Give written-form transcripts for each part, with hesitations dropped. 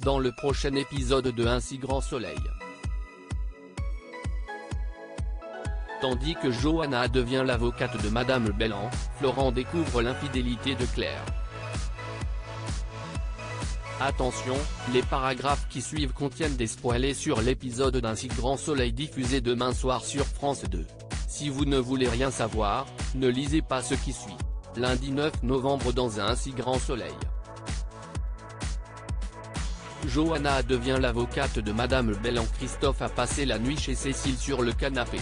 dans le prochain épisode de Un si grand soleil. Tandis que Johanna devient l'avocate de Madame Bellan, Florent découvre l'infidélité de Claire. Attention, les paragraphes qui suivent contiennent des spoilers sur l'épisode d'Un si grand soleil diffusé demain soir sur France 2. Si vous ne voulez rien savoir, ne lisez pas ce qui suit. Lundi 9 novembre dans Un si grand soleil. Johanna devient l'avocate de Madame Bellan. Christophe a passé la nuit chez Cécile sur le canapé.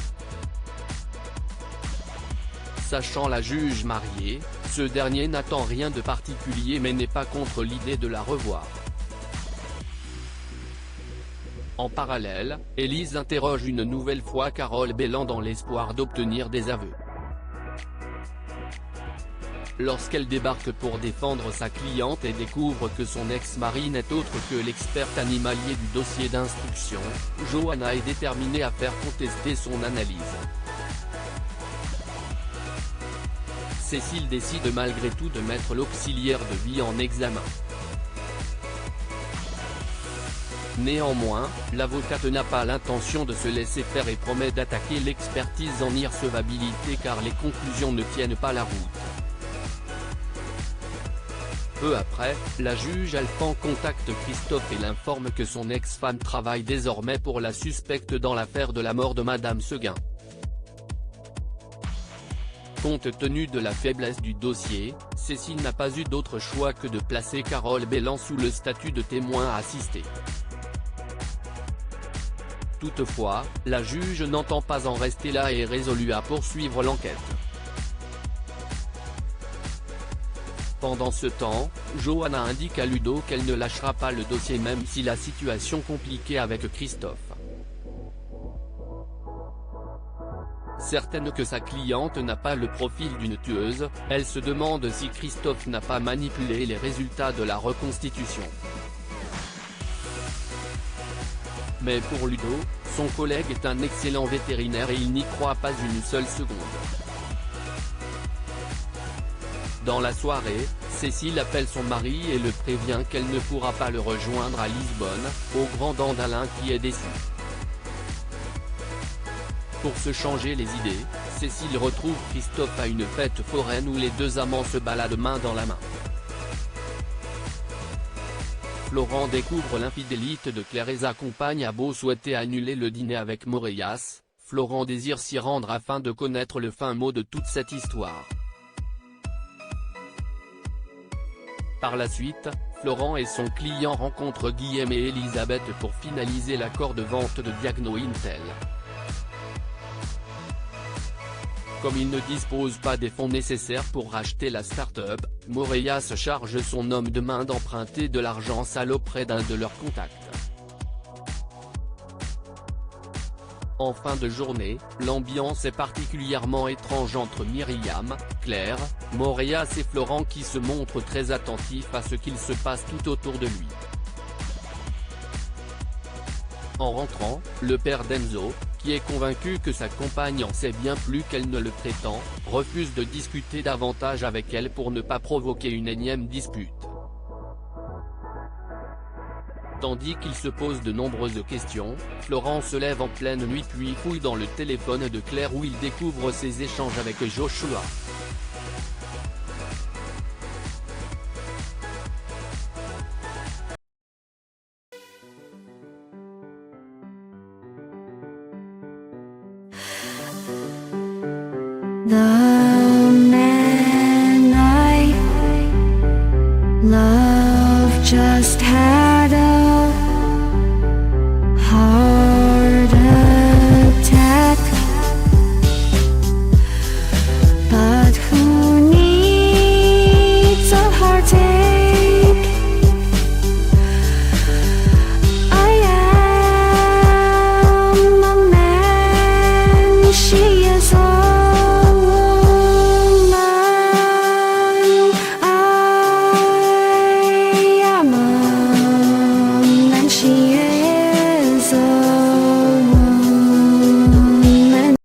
Sachant la juge mariée, ce dernier n'attend rien de particulier mais n'est pas contre l'idée de la revoir. En parallèle, Élise interroge une nouvelle fois Carole Bellan dans l'espoir d'obtenir des aveux. Lorsqu'elle débarque pour défendre sa cliente et découvre que son ex-mari n'est autre que l'expert animalier du dossier d'instruction, Johanna est déterminée à faire contester son analyse. Cécile décide malgré tout de mettre l'auxiliaire de vie en examen. Néanmoins, l'avocate n'a pas l'intention de se laisser faire et promet d'attaquer l'expertise en irrecevabilité car les conclusions ne tiennent pas la route. Peu après, la juge Alphand contacte Christophe et l'informe que son ex-femme travaille désormais pour la suspecte dans l'affaire de la mort de Madame Seguin. Compte tenu de la faiblesse du dossier, Cécile n'a pas eu d'autre choix que de placer Carole Bellan sous le statut de témoin assisté. Toutefois, la juge n'entend pas en rester là et est résolue à poursuivre l'enquête. Pendant ce temps, Johanna indique à Ludo qu'elle ne lâchera pas le dossier même si la situation compliquée avec Christophe. Certaine que sa cliente n'a pas le profil d'une tueuse, elle se demande si Christophe n'a pas manipulé les résultats de la reconstitution. Mais pour Ludo, son collègue est un excellent vétérinaire et il n'y croit pas une seule seconde. Dans la soirée, Cécile appelle son mari et le prévient qu'elle ne pourra pas le rejoindre à Lisbonne, au grand dam d'Alain qui est déçu. Pour se changer les idées, Cécile retrouve Christophe à une fête foraine où les deux amants se baladent main dans la main. Florent découvre l'infidélité de Claire et sa compagne a beau souhaiter annuler le dîner avec Moréas, Florent désire s'y rendre afin de connaître le fin mot de toute cette histoire. Par la suite, Florent et son client rencontrent Guillaume et Elisabeth pour finaliser l'accord de vente de Diagno Intel. Comme il ne dispose pas des fonds nécessaires pour racheter la start-up, Moréas charge son homme de main d'emprunter de l'argent sale auprès d'un de leurs contacts. En fin de journée, l'ambiance est particulièrement étrange entre Myriam, Claire, Moréas et Florent qui se montrent très attentifs à ce qu'il se passe tout autour de lui. En rentrant, le père d'Enzo, qui est convaincu que sa compagne en sait bien plus qu'elle ne le prétend, refuse de discuter davantage avec elle pour ne pas provoquer une énième dispute. Tandis qu'il se pose de nombreuses questions, Florent se lève en pleine nuit puis fouille dans le téléphone de Claire où il découvre ses échanges avec Joshua. 나